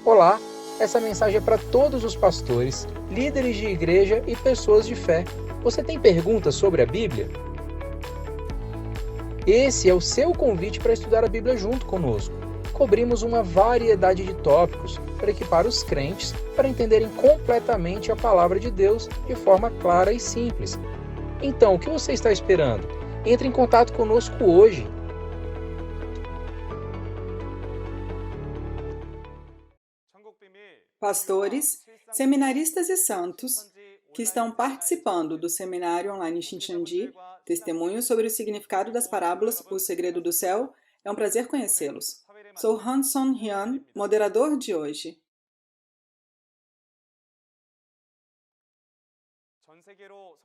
Olá, essa mensagem é para todos os pastores, líderes de igreja e pessoas de fé. Você tem perguntas sobre a Bíblia? Esse é o seu convite para estudar a Bíblia junto conosco. Cobrimos uma variedade de tópicos para equipar os crentes para entenderem completamente a palavra de Deus de forma clara e simples. Então, o que você está esperando? Entre em contato conosco hoje. Pastores, seminaristas e santos que estão participando do seminário online Shincheonji, Testemunhos sobre o significado das parábolas O Segredo do Céu, é um prazer conhecê-los. Sou Han-Son Hyun, moderador de hoje.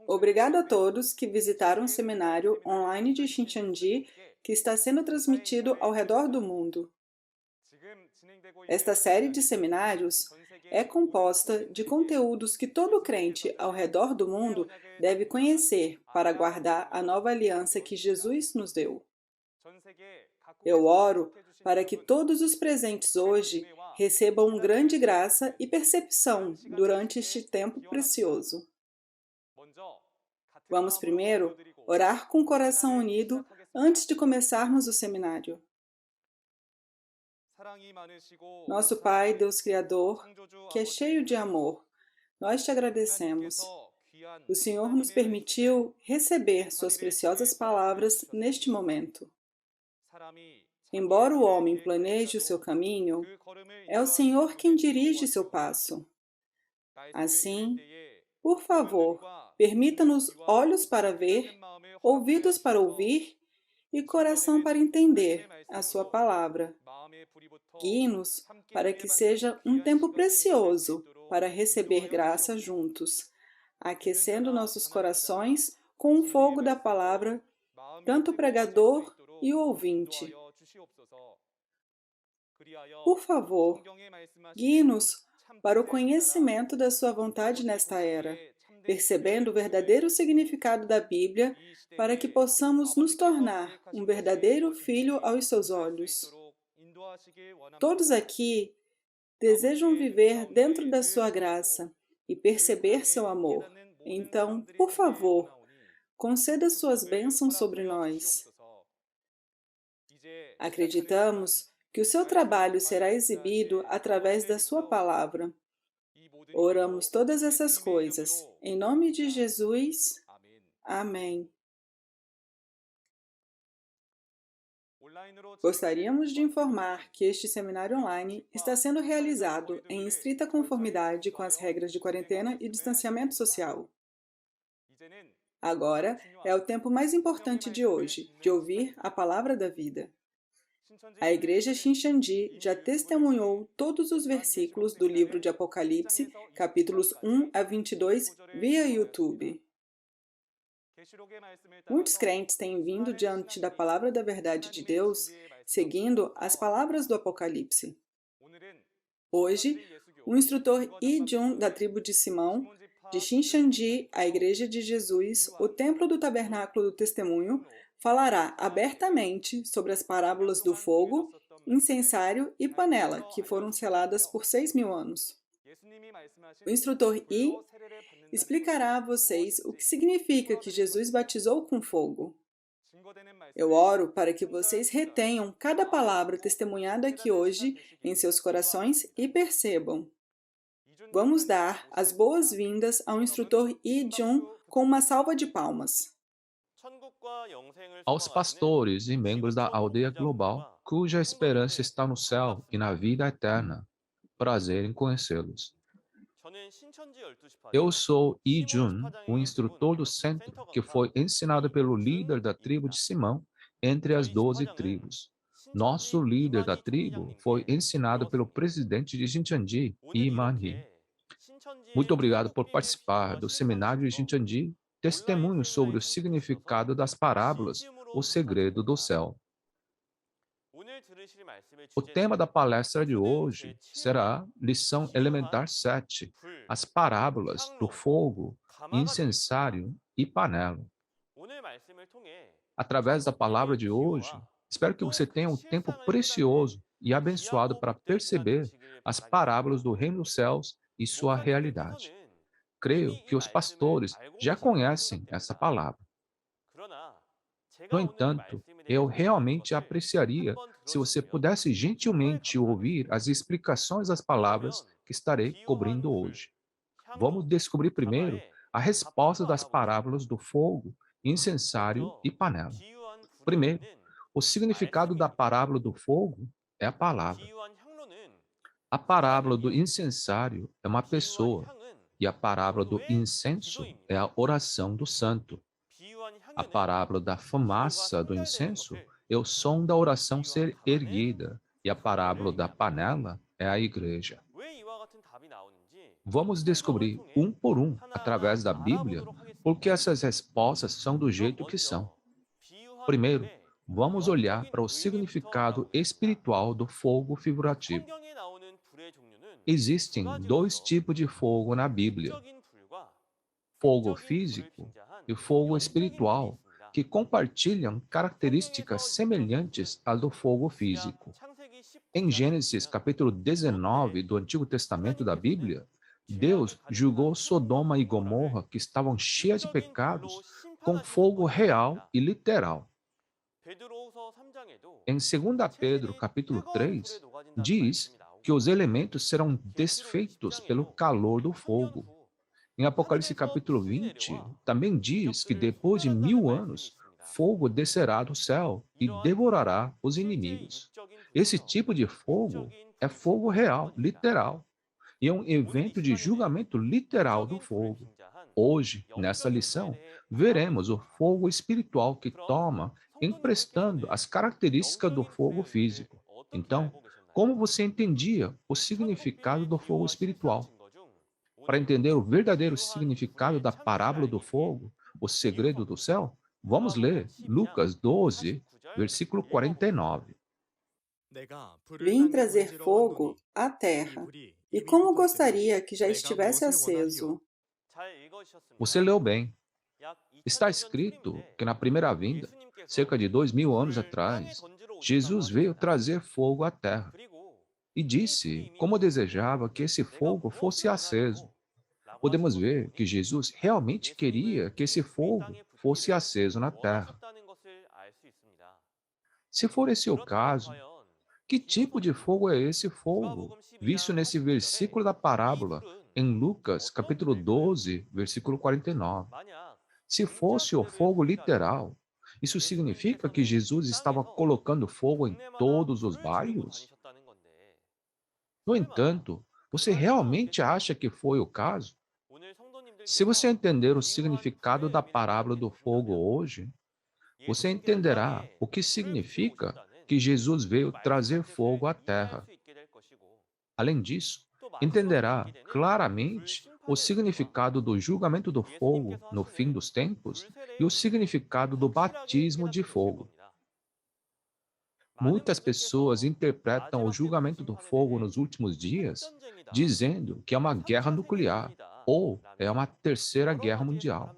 Obrigado a todos que visitaram o seminário online de Shincheonji, que está sendo transmitido ao redor do mundo. Esta série de seminários é composta de conteúdos que todo crente ao redor do mundo deve conhecer para guardar a nova aliança que Jesus nos deu. Eu oro para que todos os presentes hoje recebam grande graça e percepção durante este tempo precioso. Vamos primeiro orar com o coração unido antes de começarmos o seminário. Nosso Pai, Deus Criador, que é cheio de amor, nós te agradecemos. O Senhor nos permitiu receber suas preciosas palavras neste momento. Embora o homem planeje o seu caminho, é o Senhor quem dirige seu passo. Assim, por favor, permita-nos olhos para ver, ouvidos para ouvir e coração para entender a sua palavra. Guie-nos para que seja um tempo precioso para receber graça juntos, aquecendo nossos corações com o fogo da palavra, tanto o pregador e o ouvinte. Por favor, guie-nos para o conhecimento da sua vontade nesta era, percebendo o verdadeiro significado da Bíblia, para que possamos nos tornar um verdadeiro filho aos seus olhos. Todos aqui desejam viver dentro da sua graça e perceber seu amor. Então, por favor, conceda suas bênçãos sobre nós. Acreditamos que o seu trabalho será exibido através da sua palavra. Oramos todas essas coisas. Em nome de Jesus. Amém. Gostaríamos de informar que este seminário online está sendo realizado em estrita conformidade com as regras de quarentena e distanciamento social. Agora é o tempo mais importante de hoje, de ouvir a palavra da vida. A Igreja Shincheonji já testemunhou todos os versículos do livro de Apocalipse, capítulos 1 a 22, via YouTube. Muitos crentes têm vindo diante da palavra da verdade de Deus, seguindo as palavras do Apocalipse. Hoje, o instrutor Yi Jun, da tribo de Simão, de Shincheonji, a Igreja de Jesus, o Templo do Tabernáculo do Testemunho, falará abertamente sobre as parábolas do fogo, incensário e panela, que foram seladas por 6.000 anos. O instrutor Yi explicará a vocês o que significa que Jesus batizou com fogo. Eu oro para que vocês retenham cada palavra testemunhada aqui hoje em seus corações e percebam. Vamos dar as boas-vindas ao instrutor Yi Jun com uma salva de palmas. Aos pastores e membros da aldeia global, cuja esperança está no céu e na vida eterna. Prazer em conhecê-los. Eu sou Yi Jun, o instrutor do centro, que foi ensinado pelo líder da tribo de Simão, entre as 12 tribos. Nosso líder da tribo foi ensinado pelo presidente de Shincheonji, Yi Man-hee. Muito obrigado por participar do seminário de Shincheonji, testemunho sobre o significado das parábolas, O Segredo do Céu. O tema da palestra de hoje será Lição Elementar 7, as parábolas do fogo, incensário e panela. Através da palavra de hoje, espero que você tenha um tempo precioso e abençoado para perceber as parábolas do reino dos céus e sua realidade. Creio que os pastores já conhecem essa palavra. No entanto, eu realmente apreciaria se você pudesse gentilmente ouvir as explicações das palavras que estarei cobrindo hoje. Vamos descobrir primeiro a resposta das parábolas do fogo, incensário e panela. Primeiro, o significado da parábola do fogo é a palavra. A parábola do incensário é uma pessoa, e a parábola do incenso é a oração do santo. A parábola da fumaça do incenso é o som da oração ser erguida, e a parábola da panela é a igreja. Vamos descobrir um por um, através da Bíblia, por que essas respostas são do jeito que são. Primeiro, vamos olhar para o significado espiritual do fogo figurativo. Existem dois tipos de fogo na Bíblia: fogo físico e fogo espiritual, que compartilham características semelhantes às do fogo físico. Em Gênesis capítulo 19 do Antigo Testamento da Bíblia, Deus julgou Sodoma e Gomorra, que estavam cheias de pecados, com fogo real e literal. Em 2 Pedro capítulo 3, diz que os elementos serão desfeitos pelo calor do fogo. Em Apocalipse capítulo 20, também diz que depois de 1000 anos, fogo descerá do céu e devorará os inimigos. Esse tipo de fogo é fogo real, literal, e é um evento de julgamento literal do fogo. Hoje, nessa lição, veremos o fogo espiritual que toma, emprestando as características do fogo físico. Então, como você entendia o significado do fogo espiritual? Para entender o verdadeiro significado da parábola do fogo, o segredo do céu, vamos ler Lucas 12, versículo 49. Vim trazer fogo à terra, e como gostaria que já estivesse aceso. Você leu bem. Está escrito que na primeira vinda, cerca de 2000 anos atrás, Jesus veio trazer fogo à terra e disse como desejava que esse fogo fosse aceso. Podemos ver que Jesus realmente queria que esse fogo fosse aceso na terra. Se for esse o caso, que tipo de fogo é esse fogo, visto nesse versículo da parábola, em Lucas, capítulo 12, versículo 49? Se fosse o fogo literal, isso significa que Jesus estava colocando fogo em todos os bairros? No entanto, você realmente acha que foi o caso? Se você entender o significado da parábola do fogo hoje, você entenderá o que significa que Jesus veio trazer fogo à terra. Além disso, entenderá claramente o significado do julgamento do fogo no fim dos tempos e o significado do batismo de fogo. Muitas pessoas interpretam o julgamento do fogo nos últimos dias dizendo que é uma guerra nuclear ou é uma terceira guerra mundial.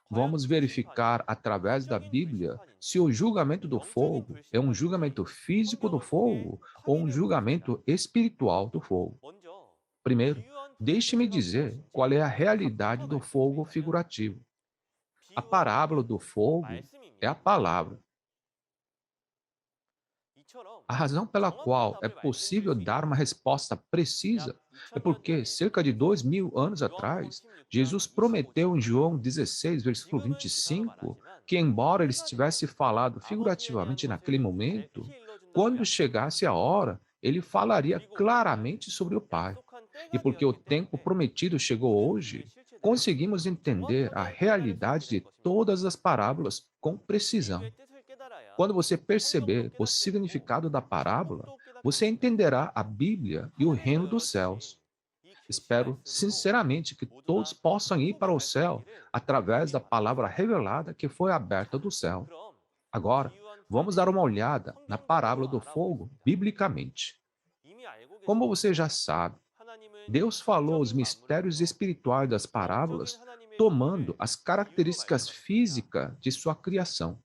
Vamos verificar através da Bíblia se o julgamento do fogo é um julgamento físico do fogo ou um julgamento espiritual do fogo. Primeiro, deixe-me dizer qual é a realidade do fogo figurativo. A parábola do fogo é a palavra. A razão pela qual é possível dar uma resposta precisa é porque, cerca de 2000 anos atrás, Jesus prometeu em João 16, versículo 25, que, embora ele estivesse falado figurativamente naquele momento, quando chegasse a hora, ele falaria claramente sobre o Pai. E porque o tempo prometido chegou hoje, conseguimos entender a realidade de todas as parábolas com precisão. Quando você perceber o significado da parábola, você entenderá a Bíblia e o reino dos céus. Espero sinceramente que todos possam ir para o céu através da palavra revelada que foi aberta do céu. Agora, vamos dar uma olhada na parábola do fogo biblicamente. Como você já sabe, Deus falou os mistérios espirituais das parábolas tomando as características físicas de sua criação.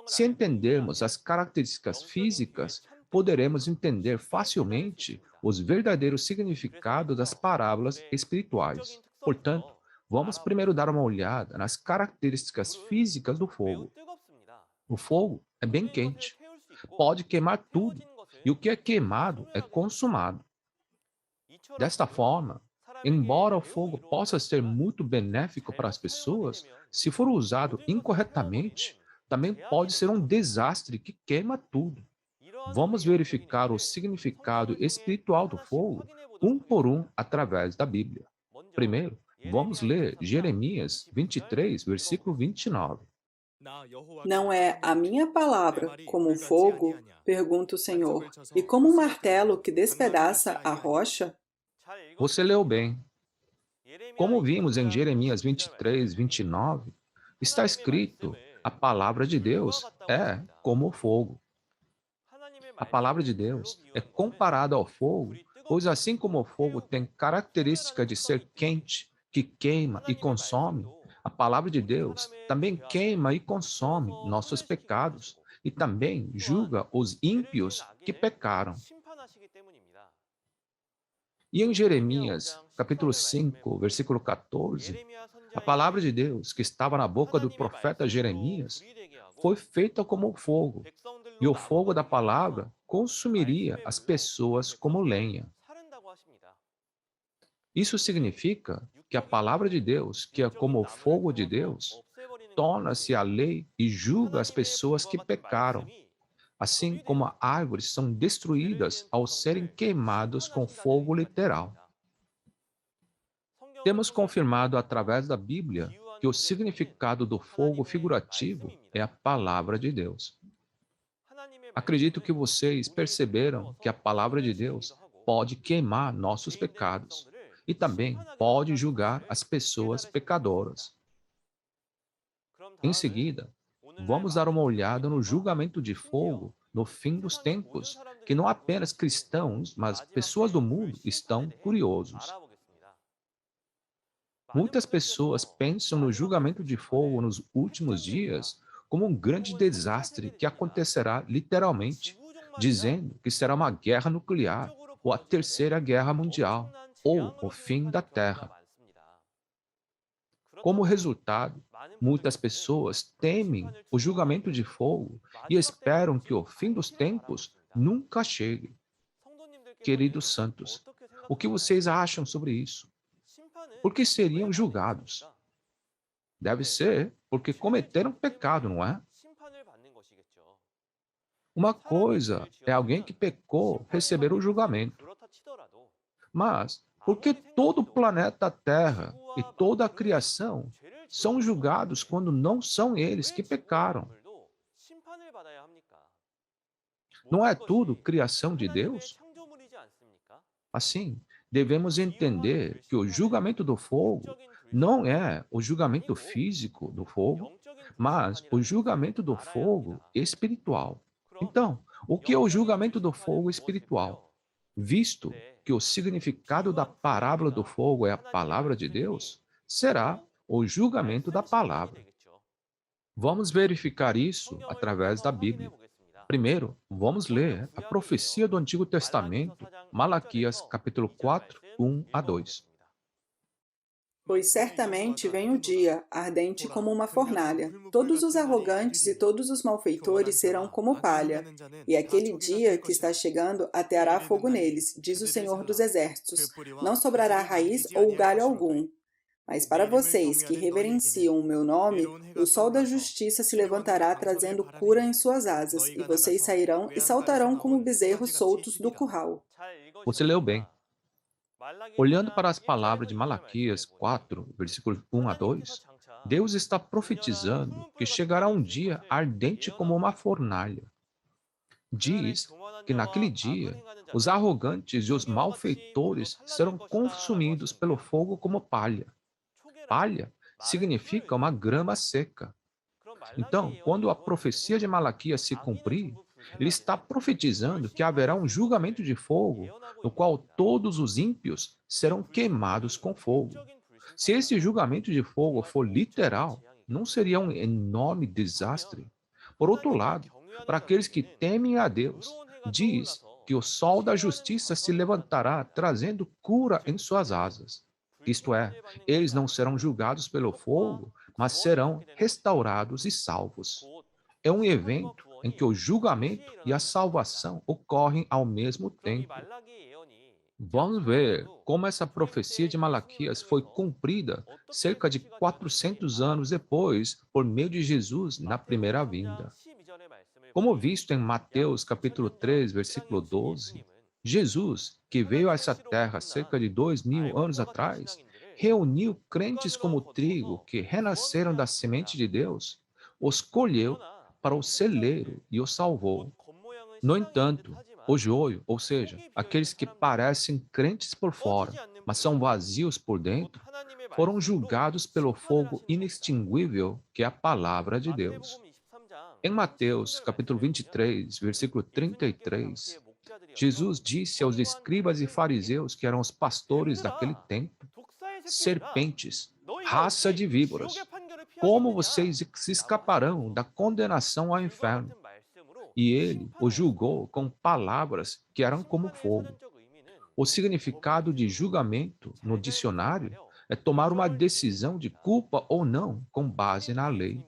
Se entendermos as características físicas, poderemos entender facilmente os verdadeiros significados das parábolas espirituais. Portanto, vamos primeiro dar uma olhada nas características físicas do fogo. O fogo é bem quente, pode queimar tudo, e o que é queimado é consumado. Desta forma, embora o fogo possa ser muito benéfico para as pessoas, se for usado incorretamente, também pode ser um desastre que queima tudo. Vamos verificar o significado espiritual do fogo, um por um, através da Bíblia. Primeiro, vamos ler Jeremias 23, versículo 29. Não é a minha palavra como um fogo? Pergunta o Senhor. E como um martelo que despedaça a rocha? Você leu bem. Como vimos em Jeremias 23, 29, está escrito: a palavra de Deus é como o fogo. A palavra de Deus é comparada ao fogo, pois assim como o fogo tem característica de ser quente, que queima e consome, a palavra de Deus também queima e consome nossos pecados e também julga os ímpios que pecaram. E em Jeremias, capítulo 5, versículo 14, a palavra de Deus que estava na boca do profeta Jeremias foi feita como o fogo, e o fogo da palavra consumiria as pessoas como lenha. Isso significa que a palavra de Deus, que é como o fogo de Deus, torna-se a lei e julga as pessoas que pecaram, assim como árvores são destruídas ao serem queimadas com fogo literal. Temos confirmado através da Bíblia que o significado do fogo figurativo é a palavra de Deus. Acredito que vocês perceberam que a palavra de Deus pode queimar nossos pecados e também pode julgar as pessoas pecadoras. Em seguida, vamos dar uma olhada no julgamento de fogo no fim dos tempos, que não apenas cristãos, mas pessoas do mundo estão curiosos. Muitas pessoas pensam no julgamento de fogo nos últimos dias como um grande desastre que acontecerá literalmente, dizendo que será uma guerra nuclear, ou a terceira guerra mundial, ou o fim da Terra. Como resultado, muitas pessoas temem o julgamento de fogo e esperam que o fim dos tempos nunca chegue. Queridos santos, o que vocês acham sobre isso? Por que seriam julgados? Deve ser porque cometeram pecado, não é? Uma coisa é alguém que pecou receber o julgamento. Mas por que todo o planeta Terra e toda a criação são julgados quando não são eles que pecaram? Não é tudo criação de Deus? Assim, devemos entender que o julgamento do fogo não é o julgamento físico do fogo, mas o julgamento do fogo espiritual. Então, o que é o julgamento do fogo espiritual? Visto que o significado da parábola do fogo é a palavra de Deus, será o julgamento da palavra. Vamos verificar isso através da Bíblia. Primeiro, vamos ler a profecia do Antigo Testamento, Malaquias, capítulo 4, 1 a 2. Pois certamente vem o dia, ardente como uma fornalha. Todos os arrogantes e todos os malfeitores serão como palha. E aquele dia que está chegando ateará fogo neles, diz o Senhor dos Exércitos. Não sobrará raiz ou galho algum. Mas para vocês que reverenciam o meu nome, o sol da justiça se levantará trazendo cura em suas asas, e vocês sairão e saltarão como bezerros soltos do curral. Você leu bem. Olhando para as palavras de Malaquias 4, versículos 1 a 2, Deus está profetizando que chegará um dia ardente como uma fornalha. Diz que naquele dia, os arrogantes e os malfeitores serão consumidos pelo fogo como palha. Palha significa uma grama seca. Então, quando a profecia de Malaquias se cumprir, ele está profetizando que haverá um julgamento de fogo, no qual todos os ímpios serão queimados com fogo. Se esse julgamento de fogo for literal, não seria um enorme desastre? Por outro lado, para aqueles que temem a Deus, diz que o sol da justiça se levantará, trazendo cura em suas asas. Isto é, eles não serão julgados pelo fogo, mas serão restaurados e salvos. É um evento em que o julgamento e a salvação ocorrem ao mesmo tempo. Vamos ver como essa profecia de Malaquias foi cumprida cerca de 400 anos depois, por meio de Jesus na primeira vinda. Como visto em Mateus capítulo 3, versículo 12, Jesus, que veio a essa terra cerca de 2000 anos atrás, reuniu crentes como trigo que renasceram da semente de Deus, os colheu para o celeiro e os salvou. No entanto, o joio, ou seja, aqueles que parecem crentes por fora, mas são vazios por dentro, foram julgados pelo fogo inextinguível que é a palavra de Deus. Em Mateus, capítulo 23, versículo 33, Jesus disse aos escribas e fariseus, que eram os pastores daquele tempo: serpentes, raça de víboras, como vocês se escaparão da condenação ao inferno? E ele o julgou com palavras que eram como fogo. O significado de julgamento no dicionário é tomar uma decisão de culpa ou não com base na lei.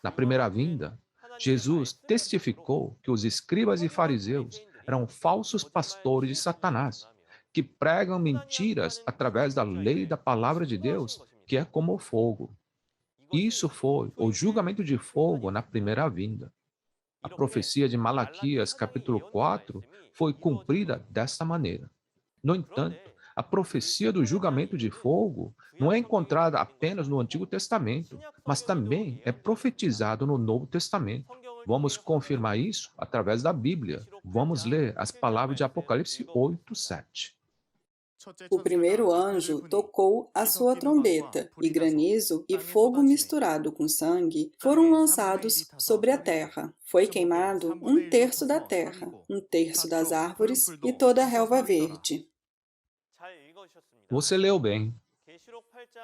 Na primeira vinda, Jesus testificou que os escribas e fariseus eram falsos pastores de Satanás, que pregam mentiras através da lei da palavra de Deus, que é como o fogo. Isso foi o julgamento de fogo na primeira vinda. A profecia de Malaquias, capítulo 4, foi cumprida desta maneira. No entanto, a profecia do julgamento de fogo não é encontrada apenas no Antigo Testamento, mas também é profetizado no Novo Testamento. Vamos confirmar isso através da Bíblia. Vamos ler as palavras de Apocalipse 8, 7. O primeiro anjo tocou a sua trombeta, e granizo e fogo misturado com sangue foram lançados sobre a terra. Foi queimado 1/3 da terra, 1/3 das árvores e toda a relva verde. Você leu bem.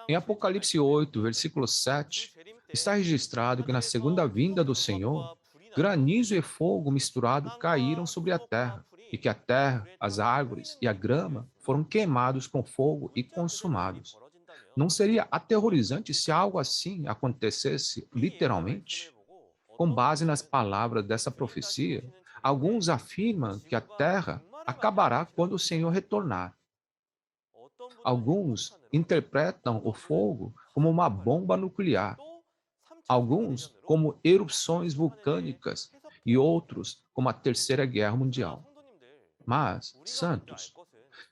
Em Apocalipse 8, versículo 7, está registrado que na segunda vinda do Senhor, granizo e fogo misturado caíram sobre a terra, e que a terra, as árvores e a grama foram queimados com fogo e consumados. Não seria aterrorizante se algo assim acontecesse literalmente? Com base nas palavras dessa profecia, alguns afirmam que a terra acabará quando o Senhor retornar. Alguns interpretam o fogo como uma bomba nuclear, alguns como erupções vulcânicas e outros como a Terceira Guerra Mundial. Mas, santos,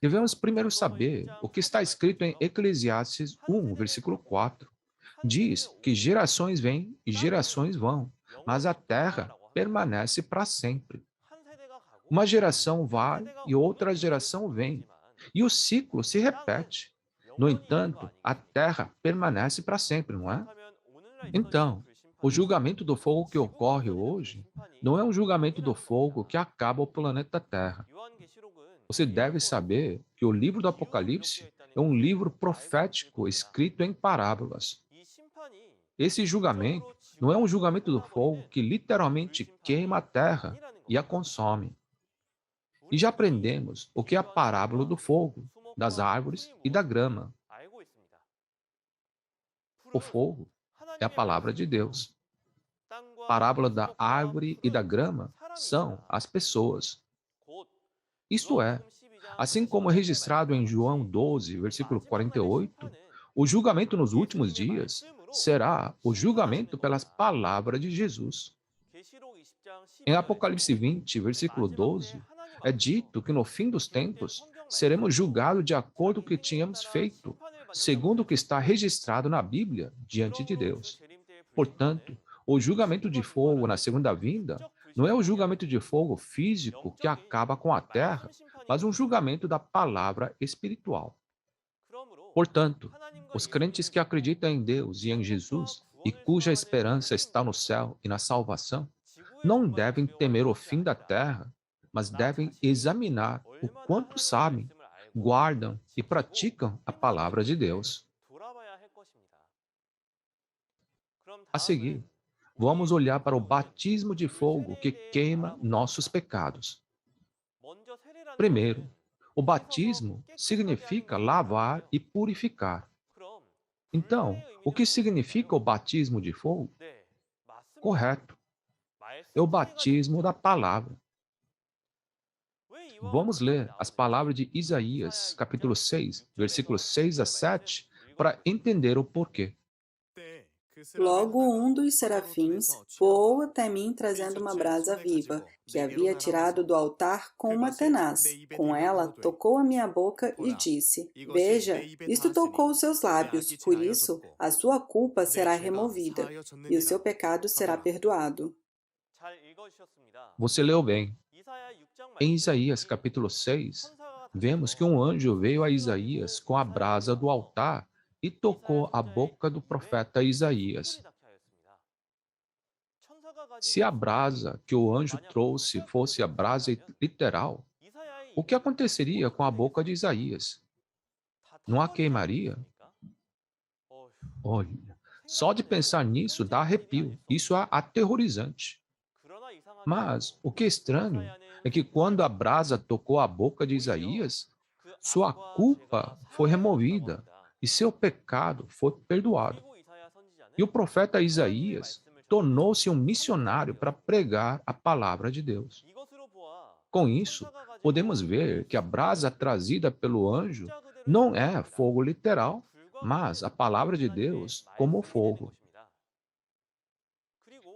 devemos primeiro saber o que está escrito em Eclesiastes 1, versículo 4. Diz que gerações vêm e gerações vão, mas a terra permanece para sempre. Uma geração vai e outra geração vem, e o ciclo se repete. No entanto, a terra permanece para sempre, não é? Então, o julgamento do fogo que ocorre hoje não é um julgamento do fogo que acaba o planeta Terra. Você deve saber que o livro do Apocalipse é um livro profético escrito em parábolas. Esse julgamento não é um julgamento do fogo que literalmente queima a terra e a consome. E já aprendemos o que é a parábola do fogo, das árvores e da grama. O fogo é a palavra de Deus. A parábola da árvore e da grama são as pessoas. Isto é, assim como é registrado em João 12, versículo 48, o julgamento nos últimos dias será o julgamento pelas palavras de Jesus. Em Apocalipse 20, versículo 12, é dito que no fim dos tempos seremos julgados de acordo com o que tínhamos feito, segundo o que está registrado na Bíblia diante de Deus. Portanto, o julgamento de fogo na segunda vinda não é o julgamento de fogo físico que acaba com a terra, mas um julgamento da palavra espiritual. Portanto, os crentes que acreditam em Deus e em Jesus e cuja esperança está no céu e na salvação, não devem temer o fim da terra, mas devem examinar o quanto sabem, guardam e praticam a palavra de Deus. A seguir, vamos olhar para o batismo de fogo que queima nossos pecados. Primeiro, o batismo significa lavar e purificar. Então, o que significa o batismo de fogo? Correto, é o batismo da palavra. Vamos ler as palavras de Isaías, capítulo 6, versículos 6 a 7, para entender o porquê. Logo um dos serafins voou até mim trazendo uma brasa viva, que havia tirado do altar com uma tenaz. Com ela tocou a minha boca e disse: Veja, isto tocou os seus lábios, por isso a sua culpa será removida e o seu pecado será perdoado. Você leu bem. Em Isaías, capítulo 6, vemos que um anjo veio a Isaías com a brasa do altar e tocou a boca do profeta Isaías. Se a brasa que o anjo trouxe fosse a brasa literal, o que aconteceria com a boca de Isaías? Não a queimaria? Olha, só de pensar nisso dá arrepio. Isso é aterrorizante. Mas o que é estranho é que quando a brasa tocou a boca de Isaías, sua culpa foi removida e seu pecado foi perdoado. E o profeta Isaías tornou-se um missionário para pregar a palavra de Deus. Com isso, podemos ver que a brasa trazida pelo anjo não é fogo literal, mas a palavra de Deus como fogo.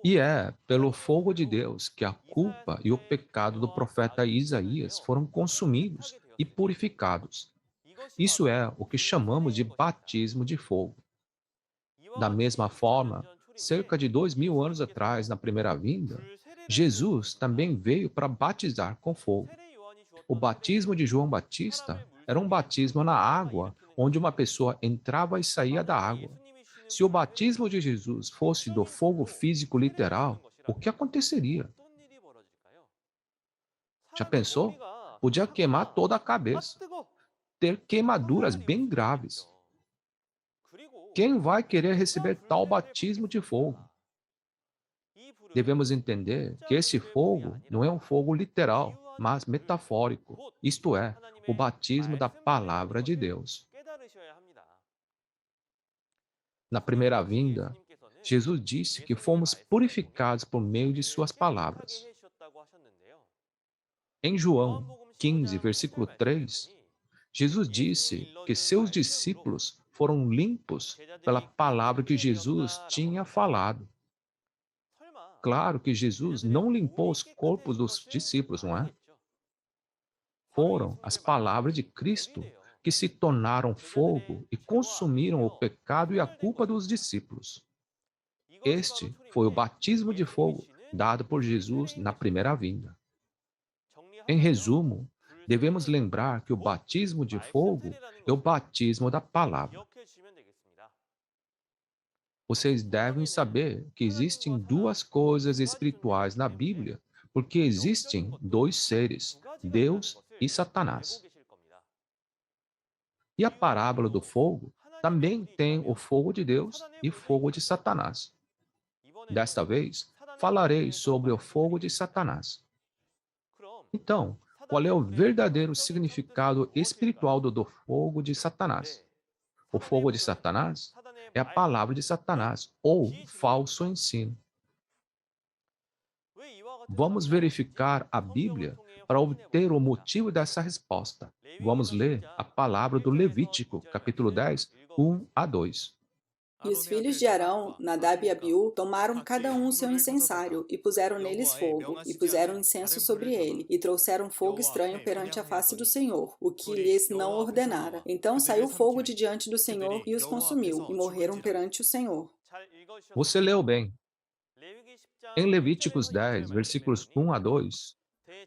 E é pelo fogo de Deus que a culpa e o pecado do profeta Isaías foram consumidos e purificados. Isso é o que chamamos de batismo de fogo. Da mesma forma, cerca de 2000 anos atrás, na primeira vinda, Jesus também veio para batizar com fogo. O batismo de João Batista era um batismo na água, onde uma pessoa entrava e saía da água. Se o batismo de Jesus fosse do fogo físico literal, o que aconteceria? Já pensou? Podia queimar toda a cabeça, ter queimaduras bem graves. Quem vai querer receber tal batismo de fogo? Devemos entender que esse fogo não é um fogo literal, mas metafórico, isto é, o batismo da palavra de Deus. Na primeira vinda, Jesus disse que fomos purificados por meio de suas palavras. Em João 15, versículo 3, Jesus disse que seus discípulos foram limpos pela palavra que Jesus tinha falado. Claro que Jesus não limpou os corpos dos discípulos, não é? Foram as palavras de Cristo que se tornaram fogo e consumiram o pecado e a culpa dos discípulos. Este foi o batismo de fogo dado por Jesus na primeira vinda. Em resumo, devemos lembrar que o batismo de fogo é o batismo da palavra. Vocês devem saber que existem duas coisas espirituais na Bíblia, porque existem dois seres, Deus e Satanás. E a parábola do fogo também tem o fogo de Deus e o fogo de Satanás. Desta vez, falarei sobre o fogo de Satanás. Então, qual é o verdadeiro significado espiritual do fogo de Satanás? O fogo de Satanás é a palavra de Satanás, ou falso ensino. Vamos verificar a Bíblia para obter o motivo dessa resposta. Vamos ler a palavra do Levítico, capítulo 10, 1 a 2. E os filhos de Arão, Nadab e Abiú, tomaram cada um o seu incensário, e puseram neles fogo, e puseram incenso sobre ele, e trouxeram fogo estranho perante a face do Senhor, o que lhes não ordenara. Então saiu fogo de diante do Senhor e os consumiu, e morreram perante o Senhor. Você leu bem. Em Levíticos 10, versículos 1 a 2,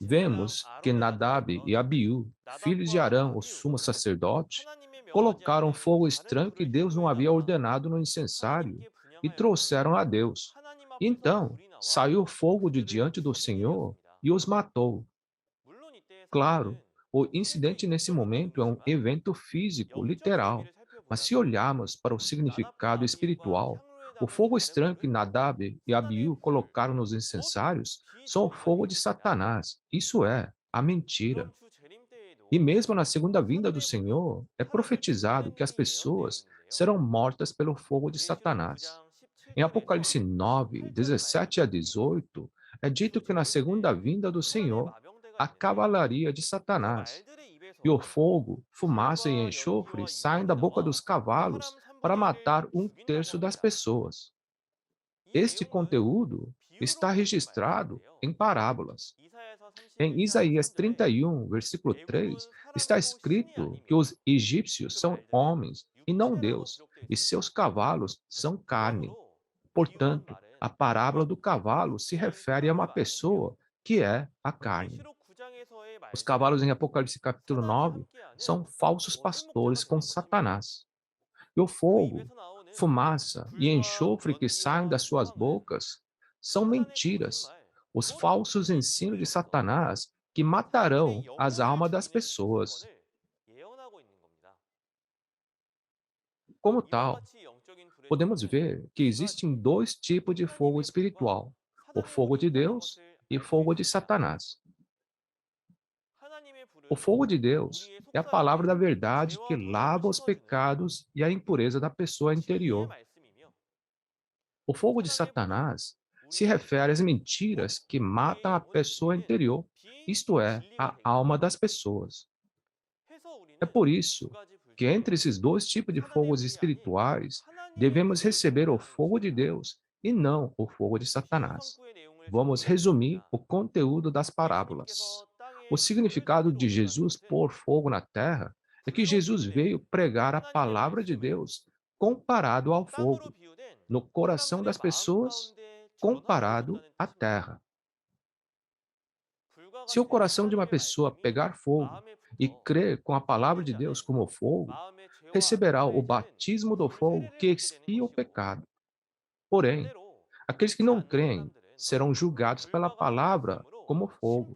vemos que Nadab e Abiú, filhos de Arão, o sumo sacerdote, colocaram fogo estranho que Deus não havia ordenado no incensário e trouxeram a Deus. Então, saiu fogo de diante do Senhor e os matou. Claro, o incidente nesse momento é um evento físico, literal, mas se olharmos para o significado espiritual, O fogo estranho que Nadab e Abiú colocaram nos incensários são o fogo de Satanás, isso é, a mentira. E mesmo na segunda vinda do Senhor, é profetizado que as pessoas serão mortas pelo fogo de Satanás. Em Apocalipse 9, 17 a 18, é dito que na segunda vinda do Senhor, a cavalaria de Satanás e o fogo, fumaça e enxofre saem da boca dos cavalos para matar um terço das pessoas. Este conteúdo está registrado em parábolas. Em Isaías 31, versículo 3, está escrito que os egípcios são homens e não Deus, e seus cavalos são carne. Portanto, a parábola do cavalo se refere a uma pessoa que é a carne. Os cavalos em Apocalipse capítulo 9 são falsos pastores com Satanás. E o fogo, fumaça e enxofre que saem das suas bocas são mentiras, os falsos ensinos de Satanás que matarão as almas das pessoas. Como tal, podemos ver que existem dois tipos de fogo espiritual: o fogo de Deus e o fogo de Satanás. O fogo de Deus é a palavra da verdade que lava os pecados e a impureza da pessoa interior. O fogo de Satanás se refere às mentiras que matam a pessoa interior, isto é, a alma das pessoas. É por isso que entre esses dois tipos de fogos espirituais, devemos receber o fogo de Deus e não o fogo de Satanás. Vamos resumir o conteúdo das parábolas. O significado de Jesus pôr fogo na terra é que Jesus veio pregar a palavra de Deus comparado ao fogo, no coração das pessoas, comparado à terra. Se o coração de uma pessoa pegar fogo e crer com a palavra de Deus como fogo, receberá o batismo do fogo que expia o pecado. Porém, aqueles que não creem serão julgados pela palavra como fogo.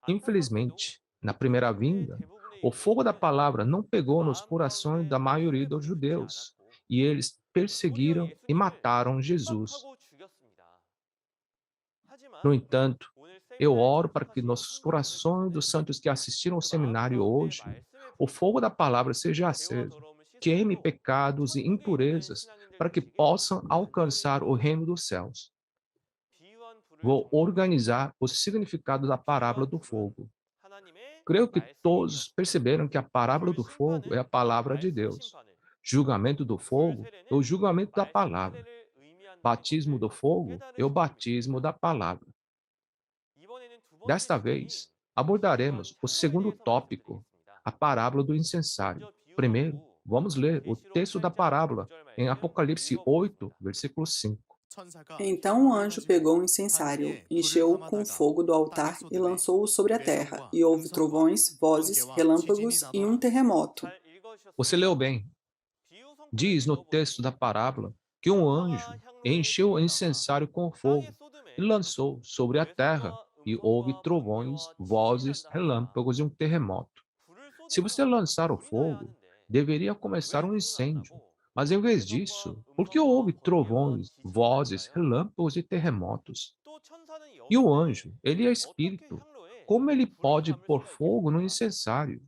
Infelizmente, na primeira vinda, o fogo da palavra não pegou nos corações da maioria dos judeus, e eles perseguiram e mataram Jesus. No entanto, eu oro para que nossos corações dos santos que assistiram ao seminário hoje, o fogo da palavra seja aceso, queime pecados e impurezas, para que possam alcançar o reino dos céus. Vou organizar o significado da parábola do fogo. Creio que todos perceberam que a parábola do fogo é a palavra de Deus. Julgamento do fogo é o julgamento da palavra. Batismo do fogo é o batismo da palavra. Desta vez, abordaremos o segundo tópico, a parábola do incensário. Primeiro, vamos ler o texto da parábola em Apocalipse 8, versículo 5. Então o anjo pegou um incensário, encheu-o com fogo do altar e lançou-o sobre a terra, e houve trovões, vozes, relâmpagos e um terremoto. Você leu bem. Diz no texto da parábola que um anjo encheu o incensário com fogo e lançou sobre a terra, e houve trovões, vozes, relâmpagos e um terremoto. Se você lançar o fogo, deveria começar um incêndio. Mas em vez disso, por que houve trovões, vozes, relâmpagos e terremotos? E o anjo, ele é espírito. Como ele pode pôr fogo no incensário?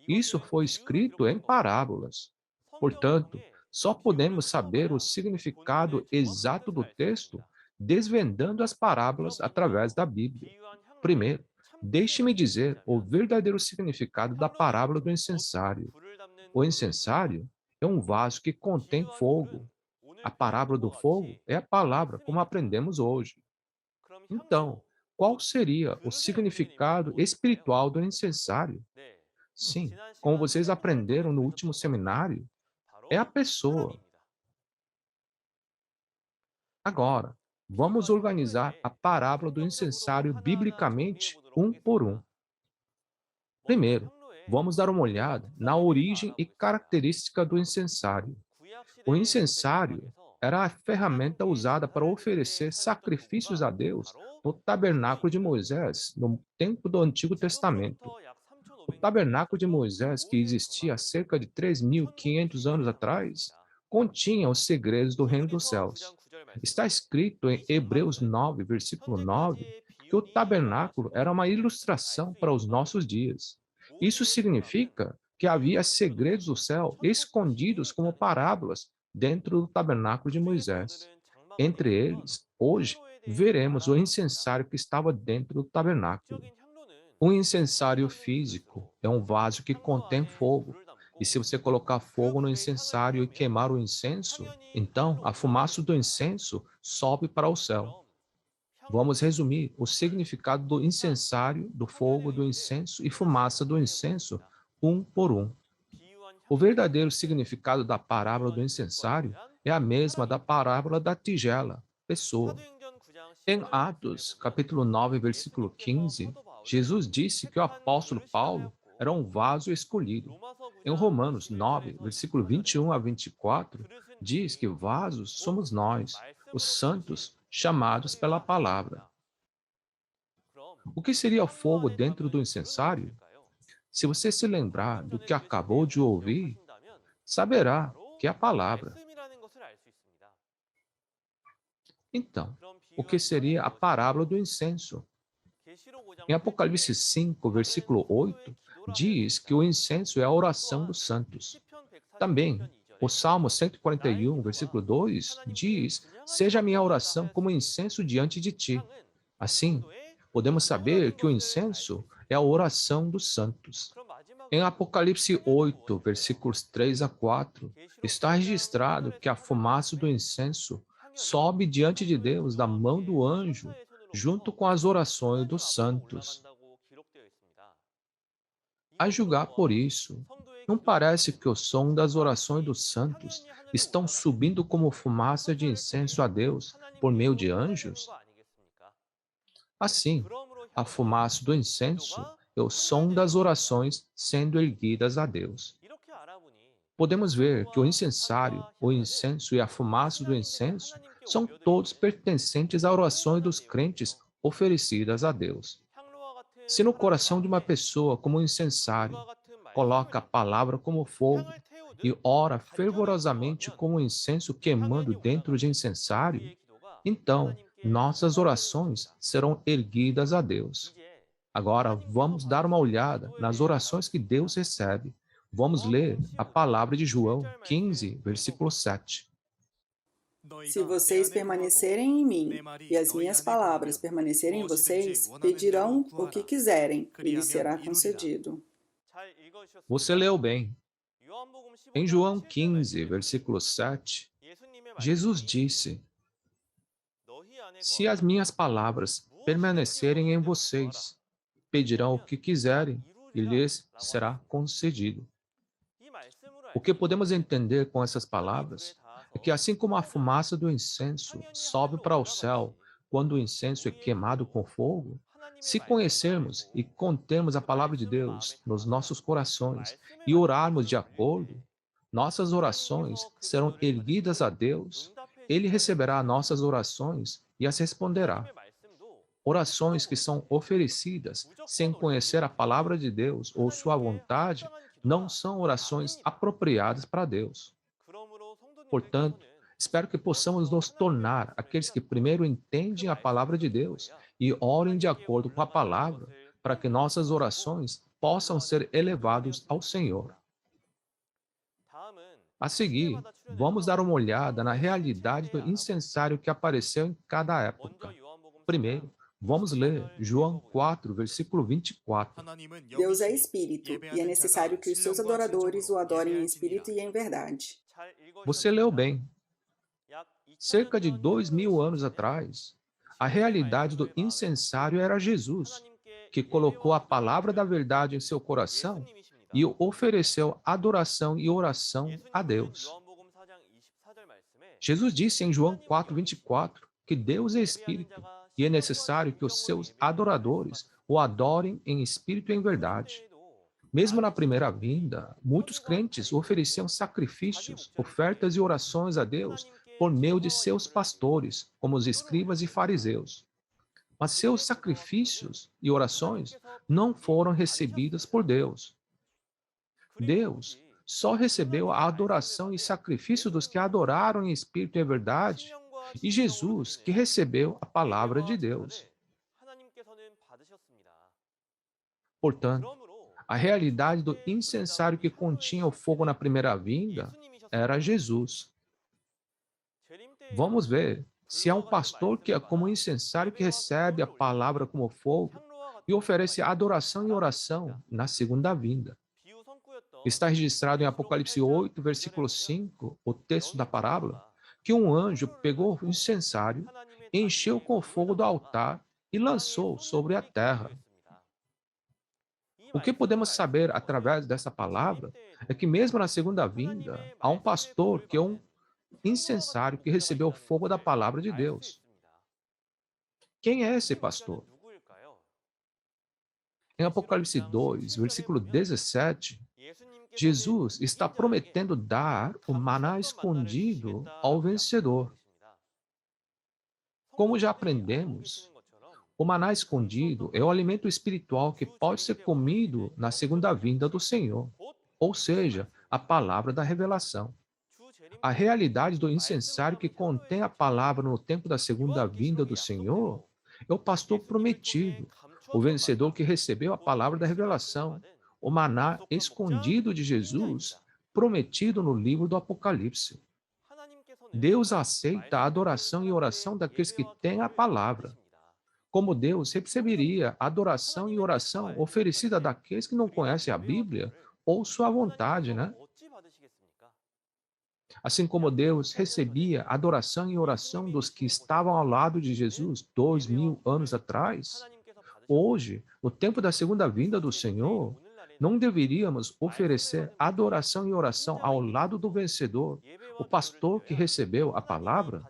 Isso foi escrito em parábolas. Portanto, só podemos saber o significado exato do texto desvendando as parábolas através da Bíblia. Primeiro, deixe-me dizer o verdadeiro significado da parábola do incensário. O incensário é um vaso que contém fogo. A parábola do fogo é a palavra, como aprendemos hoje. Então, qual seria o significado espiritual do incensário? Sim, como vocês aprenderam no último seminário, é a pessoa. Agora, vamos organizar a parábola do incensário biblicamente, um por um. Primeiro, vamos dar uma olhada na origem e característica do incensário. O incensário era a ferramenta usada para oferecer sacrifícios a Deus no tabernáculo de Moisés, no tempo do Antigo Testamento. O tabernáculo de Moisés, que existia há cerca de 3.500 anos atrás, continha os segredos do reino dos céus. Está escrito em Hebreus 9, versículo 9, que o tabernáculo era uma ilustração para os nossos dias. Isso significa que havia segredos do céu escondidos como parábolas dentro do tabernáculo de Moisés. Entre eles, hoje, veremos o incensário que estava dentro do tabernáculo. Um incensário físico é um vaso que contém fogo. E se você colocar fogo no incensário e queimar o incenso, então a fumaça do incenso sobe para o céu. Vamos resumir o significado do incensário, do fogo, do incenso e fumaça do incenso, um por um. O verdadeiro significado da parábola do incensário é a mesma da parábola da tigela, pessoa. Em Atos, capítulo 9, versículo 15, Jesus disse que o apóstolo Paulo era um vaso escolhido. Em Romanos 9, versículo 21 a 24, diz que vasos somos nós, os santos chamados pela palavra. O que seria o fogo dentro do incensário? Se você se lembrar do que acabou de ouvir, saberá que é a palavra. Então, o que seria a parábola do incenso? Em Apocalipse 5, versículo 8, diz que o incenso é a oração dos santos. Também, o Salmo 141, versículo 2, diz: seja a minha oração como incenso diante de ti. Assim, podemos saber que o incenso é a oração dos santos. Em Apocalipse 8, versículos 3 a 4, está registrado que a fumaça do incenso sobe diante de Deus da mão do anjo, junto com as orações dos santos. A julgar por isso, não parece que o som das orações dos santos estão subindo como fumaça de incenso a Deus por meio de anjos? Assim, a fumaça do incenso é o som das orações sendo erguidas a Deus. Podemos ver que o incensário, o incenso e a fumaça do incenso são todos pertencentes às orações dos crentes oferecidas a Deus. Se no coração de uma pessoa, como um incensário, coloca a palavra como fogo e ora fervorosamente como um incenso queimando dentro de incensário, então nossas orações serão erguidas a Deus. Agora, vamos dar uma olhada nas orações que Deus recebe. Vamos ler a palavra de João 15, versículo 7. Se vocês permanecerem em mim e as minhas palavras permanecerem em vocês, pedirão o que quiserem e lhes será concedido. Você leu bem. Em João 15, versículo 7, Jesus disse: se as minhas palavras permanecerem em vocês, pedirão o que quiserem e lhes será concedido. O que podemos entender com essas palavras é que, assim como a fumaça do incenso sobe para o céu quando o incenso é queimado com fogo, se conhecermos e contermos a palavra de Deus nos nossos corações e orarmos de acordo, nossas orações serão erguidas a Deus, Ele receberá nossas orações e as responderá. Orações que são oferecidas sem conhecer a palavra de Deus ou sua vontade não são orações apropriadas para Deus. Portanto, espero que possamos nos tornar aqueles que primeiro entendem a palavra de Deus e orem de acordo com a palavra, para que nossas orações possam ser elevadas ao Senhor. A seguir, vamos dar uma olhada na realidade do incensário que apareceu em cada época. Primeiro, vamos ler João 4, versículo 24. Deus é espírito, e é necessário que os seus adoradores o adorem em espírito e em verdade. Você leu bem. Cerca de 2000 anos atrás, a realidade do incensário era Jesus, que colocou a palavra da verdade em seu coração e ofereceu adoração e oração a Deus. Jesus disse em João 4, 24, que Deus é espírito e é necessário que os seus adoradores o adorem em espírito e em verdade. Mesmo na primeira vinda, muitos crentes ofereciam sacrifícios, ofertas e orações a Deus por meio de seus pastores, como os escribas e fariseus. Mas seus sacrifícios e orações não foram recebidos por Deus. Deus só recebeu a adoração e sacrifício dos que adoraram em espírito e verdade, e Jesus, que recebeu a palavra de Deus. Portanto, a realidade do incensário que continha o fogo na primeira vinda era Jesus. Vamos ver se há um pastor que é como um incensário que recebe a palavra como fogo e oferece adoração e oração na segunda vinda. Está registrado em Apocalipse 8, versículo 5, o texto da parábola, que um anjo pegou o incensário, encheu com o fogo do altar e lançou sobre a terra. O que podemos saber através dessa palavra é que mesmo na segunda vinda, há um pastor que é um incensário que recebeu o fogo da palavra de Deus. Quem é esse pastor? Em Apocalipse 2, versículo 17, Jesus está prometendo dar o maná escondido ao vencedor. Como já aprendemos, o maná escondido é o alimento espiritual que pode ser comido na segunda vinda do Senhor, ou seja, a palavra da revelação. A realidade do incensário que contém a palavra no tempo da segunda vinda do Senhor é o pastor prometido, o vencedor que recebeu a palavra da revelação, o maná escondido de Jesus, prometido no livro do Apocalipse. Deus aceita a adoração e oração daqueles que têm a palavra. Como Deus receberia adoração e oração oferecida daqueles que não conhecem a Bíblia ou sua vontade, né? Assim como Deus recebia adoração e oração dos que estavam ao lado de Jesus 2000 anos atrás, hoje, no tempo da segunda vinda do Senhor, não deveríamos oferecer adoração e oração ao lado do vencedor, o pastor que recebeu a palavra?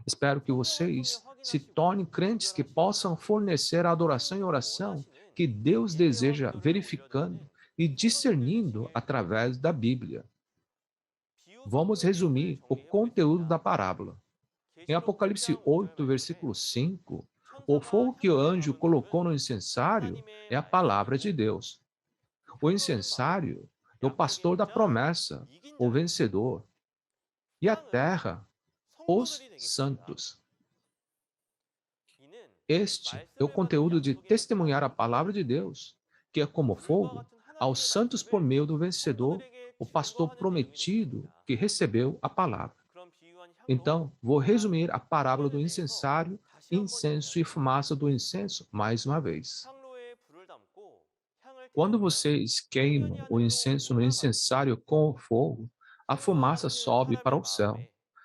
Espero que vocês se tornem crentes que possam fornecer a adoração e oração que Deus deseja, verificando e discernindo através da Bíblia. Vamos resumir o conteúdo da parábola. Em Apocalipse 8, versículo 5, o fogo que o anjo colocou no incensário é a palavra de Deus. O incensário é o pastor da promessa, o vencedor. E a terra, os santos. Este é o conteúdo de testemunhar a palavra de Deus, que é como fogo, aos santos por meio do vencedor, o pastor prometido que recebeu a palavra. Então, vou resumir a parábola do incensário, incenso e fumaça do incenso mais uma vez. Quando vocês queimam o incenso no incensário com o fogo, a fumaça sobe para o céu.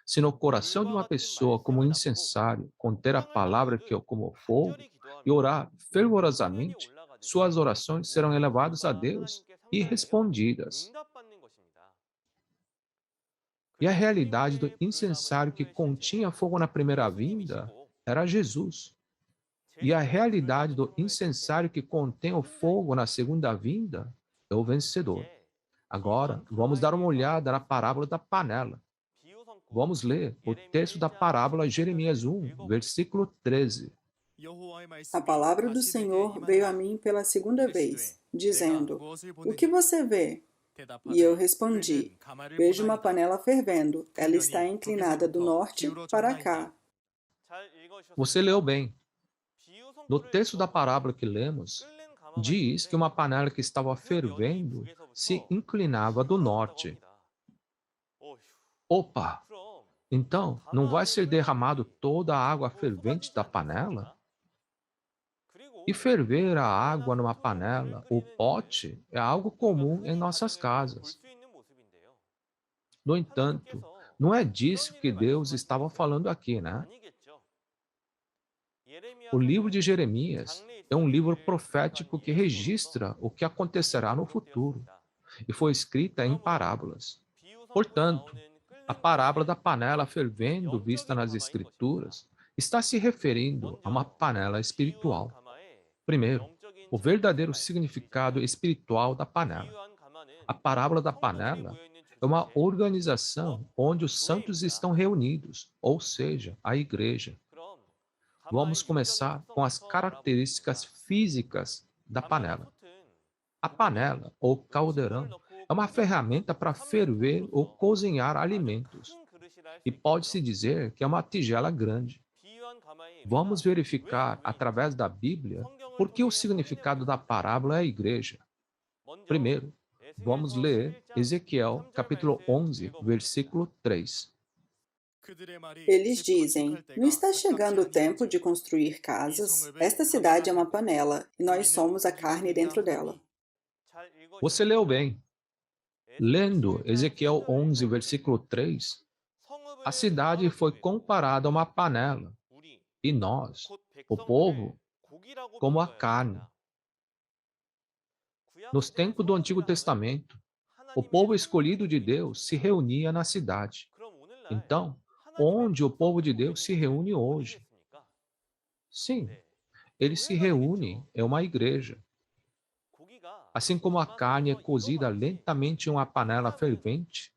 Se no coração de uma pessoa como um incensário conter a palavra que é como fogo e orar fervorosamente, suas orações serão elevadas a Deus e respondidas. E a realidade do incensário que continha fogo na primeira vinda era Jesus. E a realidade do incensário que contém o fogo na segunda vinda é o vencedor. Agora, vamos dar uma olhada na parábola da panela. Vamos ler o texto da parábola Jeremias 1, versículo 13. A palavra do Senhor veio a mim pela segunda vez, dizendo: O que você vê? E eu respondi: Vejo uma panela fervendo. Ela está inclinada do norte para cá. Você leu bem. No texto da parábola que lemos, diz que uma panela que estava fervendo se inclinava do norte. Opa! Então, não vai ser derramado toda a água fervente da panela? E ferver a água numa panela ou pote é algo comum em nossas casas. No entanto, não é disso que Deus estava falando aqui, né? O livro de Jeremias é um livro profético que registra o que acontecerá no futuro e foi escrita em parábolas. Portanto, a parábola da panela fervendo vista nas Escrituras está se referindo a uma panela espiritual. Primeiro, o verdadeiro significado espiritual da panela. A parábola da panela é uma organização onde os santos estão reunidos, ou seja, a igreja. Vamos começar com as características físicas da panela. A panela, ou caldeirão, é uma ferramenta para ferver ou cozinhar alimentos, e pode-se dizer que é uma tigela grande. Vamos verificar, através da Bíblia, por que o significado da parábola é a igreja. Primeiro, vamos ler Ezequiel, capítulo 11, versículo 3. Eles dizem: Não está chegando o tempo de construir casas? Esta cidade é uma panela, e nós somos a carne dentro dela. Você leu bem. Lendo Ezequiel 11, versículo 3, a cidade foi comparada a uma panela, e nós, o povo, como a carne. Nos tempos do Antigo Testamento, o povo escolhido de Deus se reunia na cidade. Então, onde o povo de Deus se reúne hoje? Sim, eles se reúnem em uma igreja. Assim como a carne é cozida lentamente em uma panela fervente,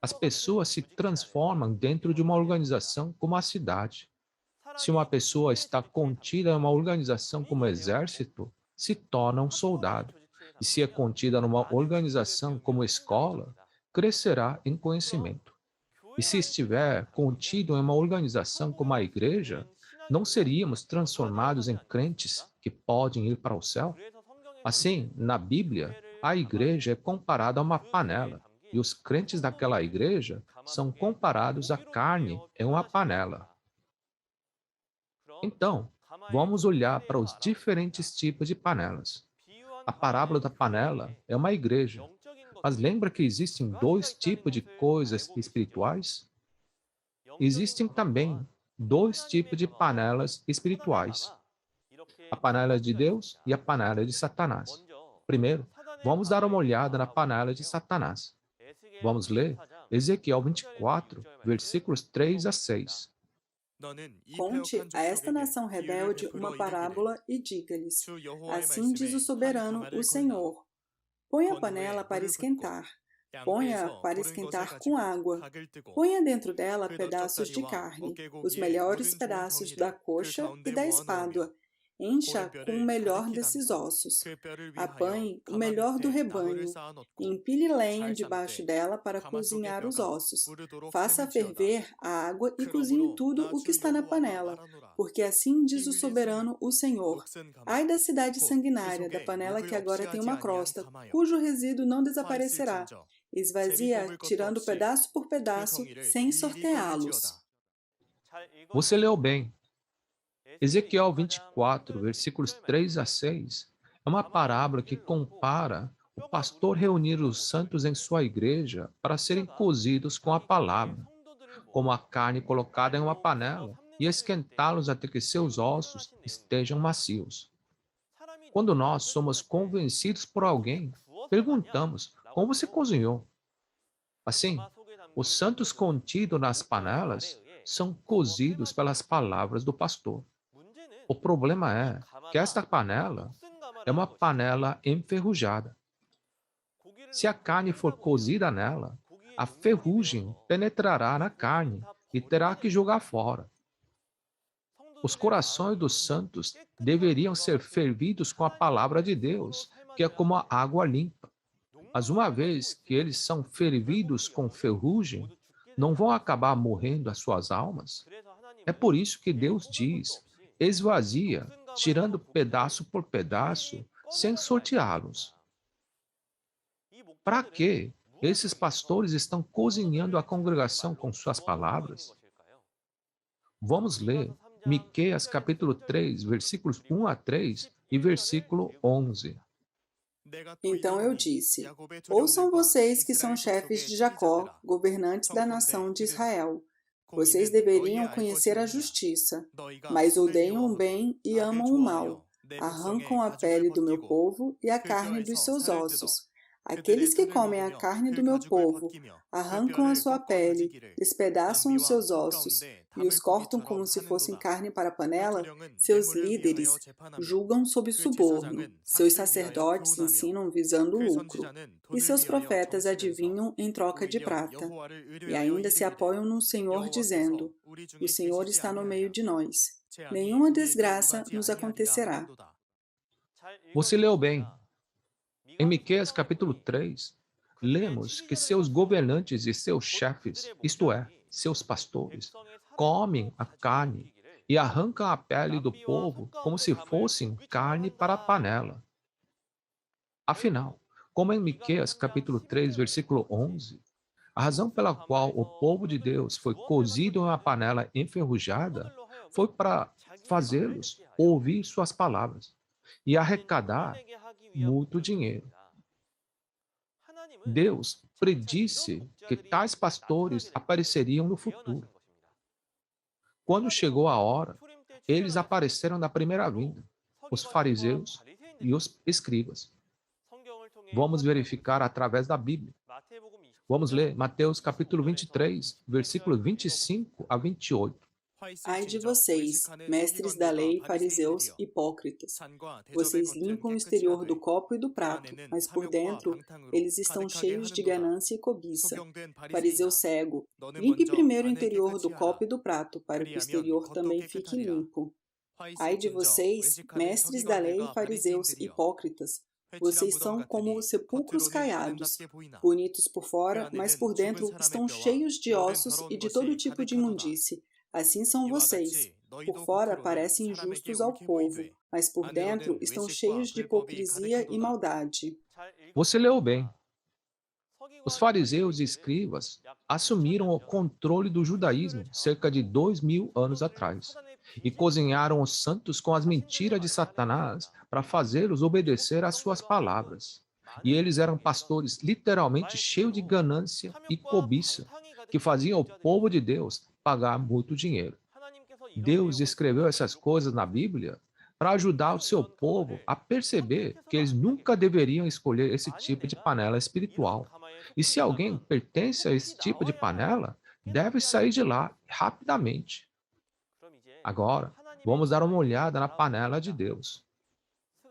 as pessoas se transformam dentro de uma organização como a cidade. Se uma pessoa está contida em uma organização como o exército, se torna um soldado. E se é contida numa organização como escola, crescerá em conhecimento. E se estiver contido em uma organização como a igreja, não seríamos transformados em crentes que podem ir para o céu? Assim, na Bíblia, a igreja é comparada a uma panela, e os crentes daquela igreja são comparados à carne em uma panela. Então, vamos olhar para os diferentes tipos de panelas. A parábola da panela é uma igreja, mas lembra que existem dois tipos de coisas espirituais? Existem também dois tipos de panelas espirituais: a panela de Deus e a panela de Satanás. Primeiro, vamos dar uma olhada na panela de Satanás. Vamos ler Ezequiel 24, versículos 3 a 6. Conte a esta nação rebelde uma parábola e diga-lhes: Assim diz o soberano, o Senhor: Põe a panela para esquentar. Ponha para esquentar com água. Ponha dentro dela pedaços de carne, os melhores pedaços da coxa e da espádua. Encha com o melhor desses ossos. Apanhe o melhor do rebanho. E empilhe lenha debaixo dela para cozinhar os ossos. Faça ferver a água e cozinhe tudo o que está na panela. Porque assim diz o soberano, o Senhor: Ai da cidade sanguinária, da panela que agora tem uma crosta, cujo resíduo não desaparecerá. Esvazia, tirando pedaço por pedaço, sem sorteá-los. Você leu bem. Ezequiel 24, versículos 3 a 6, é uma parábola que compara o pastor reunir os santos em sua igreja para serem cozidos com a palavra, como a carne colocada em uma panela, e esquentá-los até que seus ossos estejam macios. Quando nós somos convencidos por alguém, perguntamos: como você cozinhou? Assim, os santos contidos nas panelas são cozidos pelas palavras do pastor. O problema é que esta panela é uma panela enferrujada. Se a carne for cozida nela, a ferrugem penetrará na carne e terá que jogar fora. Os corações dos santos deveriam ser fervidos com a palavra de Deus, que é como a água limpa. Mas uma vez que eles são fervidos com ferrugem, não vão acabar morrendo as suas almas? É por isso que Deus diz: esvazia, tirando pedaço por pedaço, sem sorteá-los. Para que esses pastores estão cozinhando a congregação com suas palavras? Vamos ler Miqueias capítulo 3, versículos 1 a 3 e versículo 11. Então eu disse: Ouçam vocês que são chefes de Jacó, governantes da nação de Israel. Vocês deveriam conhecer a justiça, mas odeiam o bem e amam o mal. Arrancam a pele do meu povo e a carne dos seus ossos. Aqueles que comem a carne do meu povo arrancam a sua pele, despedaçam os seus ossos e os cortam como se fossem carne para a panela. Seus líderes julgam sob suborno, seus sacerdotes ensinam visando lucro, e seus profetas adivinham em troca de prata. E ainda se apoiam no Senhor dizendo: O Senhor está no meio de nós. Nenhuma desgraça nos acontecerá. Você leu bem. Em Miqueias capítulo 3, lemos que seus governantes e seus chefes, isto é, seus pastores, comem a carne e arrancam a pele do povo como se fossem carne para a panela. Afinal, como em Miqueias capítulo 3, versículo 11, a razão pela qual o povo de Deus foi cozido em uma panela enferrujada foi para fazê-los ouvir suas palavras e arrecadar muito dinheiro. Deus predisse que tais pastores apareceriam no futuro. Quando chegou a hora, eles apareceram na primeira vinda, os fariseus e os escribas. Vamos verificar através da Bíblia. Vamos ler Mateus capítulo 23, versículos 25 a 28. Ai de vocês, mestres da lei, fariseus, hipócritas! Vocês limpam o exterior do copo e do prato, mas por dentro eles estão cheios de ganância e cobiça. Fariseu cego, limpe primeiro o interior do copo e do prato, para que o exterior também fique limpo. Ai de vocês, mestres da lei, fariseus, hipócritas! Vocês são como sepulcros caiados, bonitos por fora, mas por dentro estão cheios de ossos e de todo tipo de imundície. Assim são vocês. Por fora parecem justos ao povo, mas por dentro estão cheios de hipocrisia e maldade. Você leu bem. Os fariseus e escribas assumiram o controle do judaísmo cerca de 2000 anos atrás e cozinharam os santos com as mentiras de Satanás para fazê-los obedecer às suas palavras. E eles eram pastores literalmente cheios de ganância e cobiça, que faziam o povo de Deus pagar muito dinheiro. Deus escreveu essas coisas na Bíblia para ajudar o seu povo a perceber que eles nunca deveriam escolher esse tipo de panela espiritual. E se alguém pertence a esse tipo de panela, deve sair de lá rapidamente. Agora, vamos dar uma olhada na panela de Deus.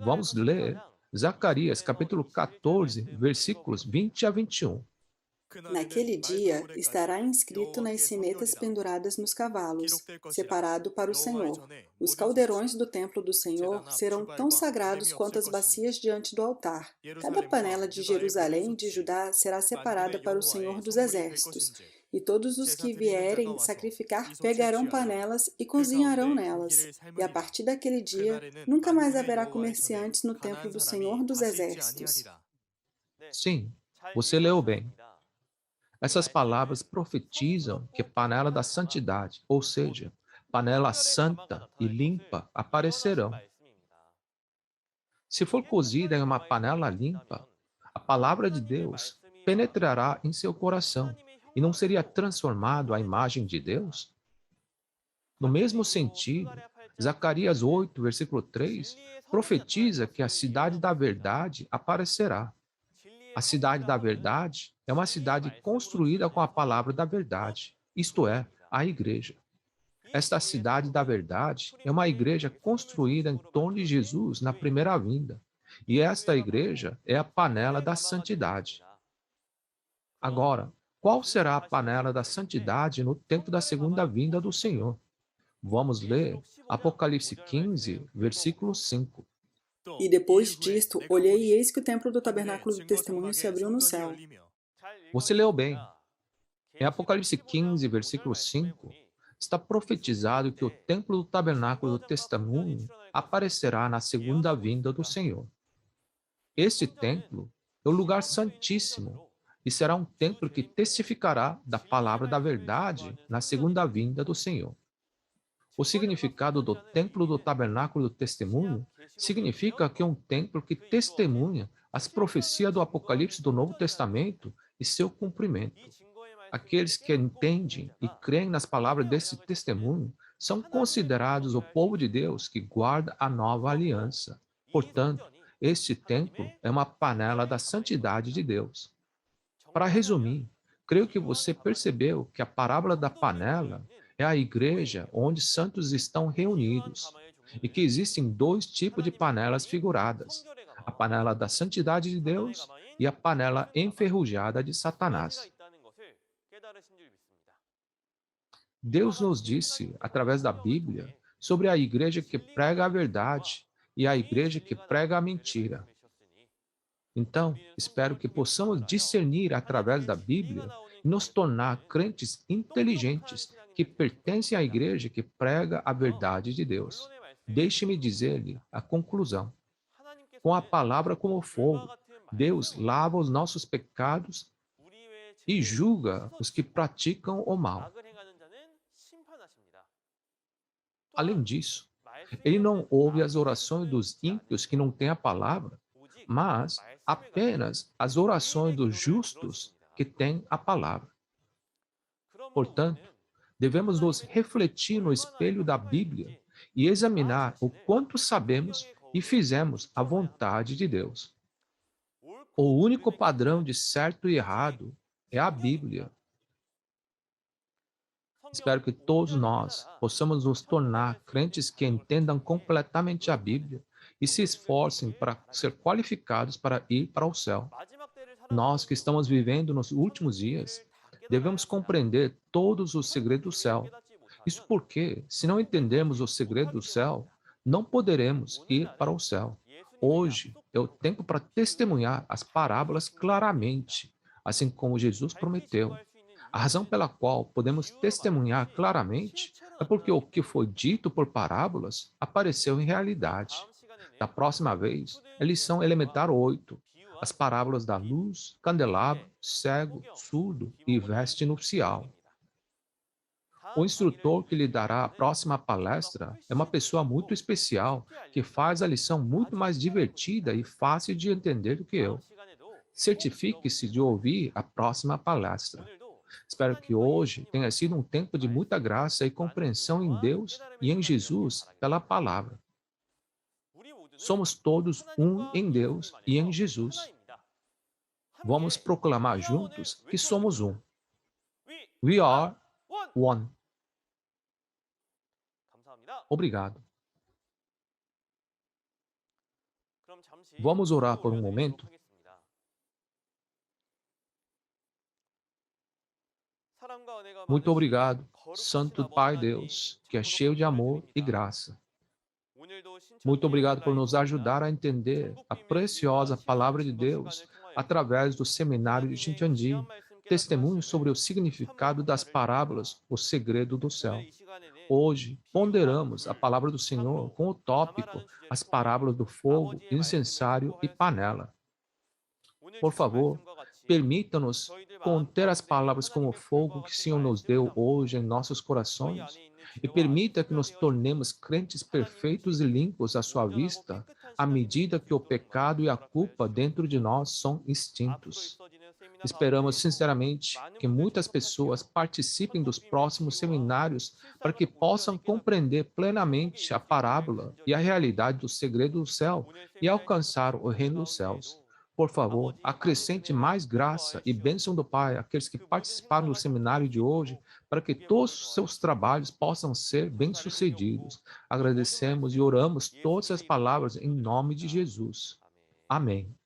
Vamos ler Zacarias capítulo 14, versículos 20 a 21. Naquele dia estará inscrito nas sinetas penduradas nos cavalos, separado para o Senhor. Os caldeirões do templo do Senhor serão tão sagrados quanto as bacias diante do altar. Cada panela de Jerusalém e de Judá será separada para o Senhor dos exércitos. E todos os que vierem sacrificar pegarão panelas e cozinharão nelas. E a partir daquele dia, nunca mais haverá comerciantes no templo do Senhor dos exércitos. Sim, você leu bem. Essas palavras profetizam que a panela da santidade, ou seja, panela santa e limpa, aparecerão. Se for cozida em uma panela limpa, a palavra de Deus penetrará em seu coração e não seria transformado à imagem de Deus? No mesmo sentido, Zacarias 8, versículo 3, profetiza que a cidade da verdade aparecerá. A cidade da verdade é uma cidade construída com a palavra da verdade, isto é, a igreja. Esta cidade da verdade é uma igreja construída em torno de Jesus na primeira vinda, e esta igreja é a panela da santidade. Agora, qual será a panela da santidade no tempo da segunda vinda do Senhor? Vamos ler Apocalipse 15, versículo 5. E depois disto, olhei e eis que o templo do tabernáculo do testemunho se abriu no céu. Você leu bem. Em Apocalipse 15, versículo 5, está profetizado que o templo do tabernáculo do testemunho aparecerá na segunda vinda do Senhor. Este templo é o lugar santíssimo e será um templo que testificará da palavra da verdade na segunda vinda do Senhor. O significado do templo do tabernáculo do testemunho significa que é um templo que testemunha as profecias do Apocalipse do Novo Testamento e seu cumprimento. Aqueles que entendem e creem nas palavras desse testemunho são considerados o povo de Deus que guarda a nova aliança. Portanto, este templo é uma panela da santidade de Deus. Para resumir, creio que você percebeu que a parábola da panela é a igreja onde santos estão reunidos e que existem dois tipos de panelas figuradas: a panela da santidade de Deus e a panela enferrujada de Satanás. Deus nos disse, através da Bíblia, sobre a igreja que prega a verdade e a igreja que prega a mentira. Então, espero que possamos discernir através da Bíblia e nos tornar crentes inteligentes que pertencem à igreja que prega a verdade de Deus. Deixe-me dizer-lhe a conclusão. Com a palavra como fogo, Deus lava os nossos pecados e julga os que praticam o mal. Além disso, ele não ouve as orações dos ímpios que não têm a palavra, mas apenas as orações dos justos que têm a palavra. Portanto, devemos nos refletir no espelho da Bíblia e examinar o quanto sabemos e fizemos a vontade de Deus. O único padrão de certo e errado é a Bíblia. Espero que todos nós possamos nos tornar crentes que entendam completamente a Bíblia e se esforcem para ser qualificados para ir para o céu. Nós que estamos vivendo nos últimos dias, devemos compreender todos os segredos do céu. Isso porque, se não entendermos o segredo do céu, não poderemos ir para o céu. Hoje é o tempo para testemunhar as parábolas claramente, assim como Jesus prometeu. A razão pela qual podemos testemunhar claramente é porque o que foi dito por parábolas apareceu em realidade. Da próxima vez, é lição elementar 8, as parábolas da luz, candelabro, cego, surdo e veste nupcial. O instrutor que lhe dará a próxima palestra é uma pessoa muito especial que faz a lição muito mais divertida e fácil de entender do que eu. Certifique-se de ouvir a próxima palestra. Espero que hoje tenha sido um tempo de muita graça e compreensão em Deus e em Jesus pela palavra. Somos todos um em Deus e em Jesus. Vamos proclamar juntos que somos um. We are one. Obrigado. Vamos orar por um momento? Muito obrigado, Santo Pai Deus, que é cheio de amor e graça. Muito obrigado por nos ajudar a entender a preciosa palavra de Deus através do seminário de Xintiandi, testemunho sobre o significado das parábolas, o segredo do céu. Hoje, ponderamos a palavra do Senhor com o tópico as parábolas do fogo, incensário e panela. Por favor, permita-nos conter as palavras como o fogo que o Senhor nos deu hoje em nossos corações e permita que nos tornemos crentes perfeitos e limpos à sua vista, à medida que o pecado e a culpa dentro de nós são extintos. Esperamos sinceramente que muitas pessoas participem dos próximos seminários para que possam compreender plenamente a parábola e a realidade do segredo do céu e alcançar o reino dos céus. Por favor, acrescente mais graça e bênção do Pai àqueles que participaram do seminário de hoje, para que todos os seus trabalhos possam ser bem-sucedidos. Agradecemos e oramos todas as palavras em nome de Jesus. Amém.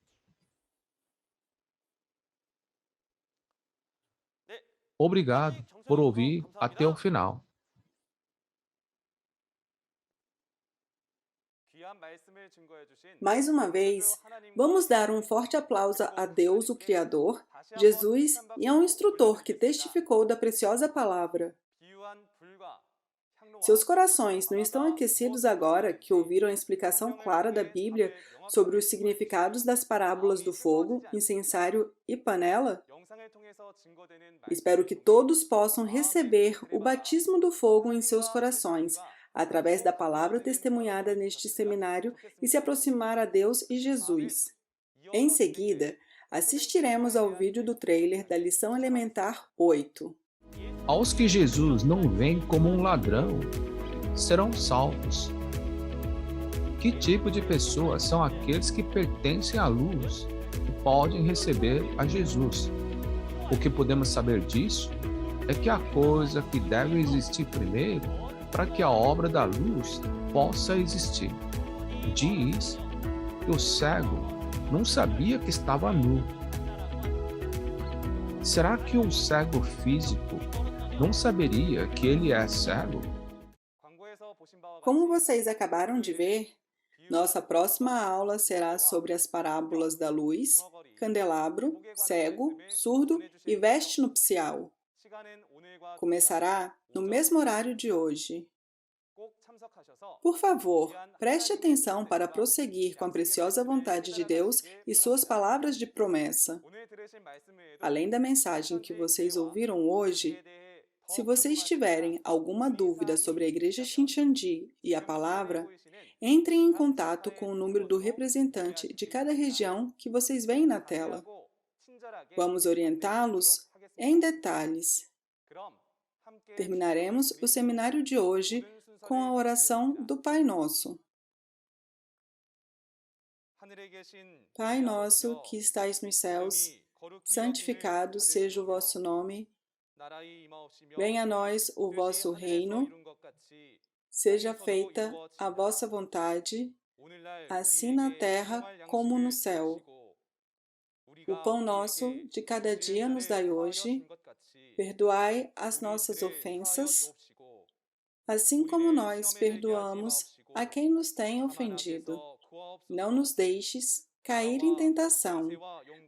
Obrigado por ouvir até o final. Mais uma vez, vamos dar um forte aplauso a Deus, o Criador, Jesus e a um instrutor que testificou da preciosa palavra. Seus corações não estão aquecidos agora que ouviram a explicação clara da Bíblia sobre os significados das parábolas do fogo, incensário e panela? Espero que todos possam receber o batismo do fogo em seus corações, através da palavra testemunhada neste seminário e se aproximar a Deus e Jesus. Em seguida, assistiremos ao vídeo do trailer da lição elementar 8. Aos que Jesus não vem como um ladrão, serão salvos. Que tipo de pessoas são aqueles que pertencem à luz e podem receber a Jesus? O que podemos saber disso é que a coisa que deve existir primeiro para que a obra da luz possa existir. Diz que o cego não sabia que estava nu. Será que um cego físico não saberia que ele é cego? Como vocês acabaram de ver, Nossa próxima aula será sobre as parábolas da luz, candelabro, cego, surdo e veste nupcial. Começará no mesmo horário de hoje. Por favor, preste atenção para prosseguir com a preciosa vontade de Deus e suas palavras de promessa. Além da mensagem que vocês ouviram hoje, se vocês tiverem alguma dúvida sobre a Igreja Shincheonji e a palavra, entrem em contato com o número do representante de cada região que vocês veem na tela. Vamos orientá-los em detalhes. Terminaremos o seminário de hoje com a oração do Pai Nosso. Pai nosso que estais nos céus, santificado seja o vosso nome. Venha a nós o vosso reino. Seja feita a vossa vontade, assim na terra como no céu. O pão nosso de cada dia nos dai hoje. Perdoai as nossas ofensas, assim como nós perdoamos a quem nos tem ofendido. Não nos deixes cair em tentação,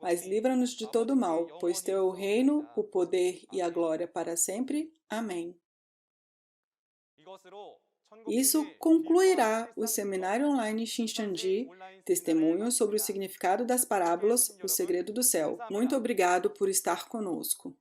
mas livra-nos de todo mal, pois teu é o reino, o poder e a glória para sempre. Amém. Isso concluirá o seminário online Shincheonji, Testemunhos sobre o significado das parábolas, o segredo do céu. Muito obrigado por estar conosco.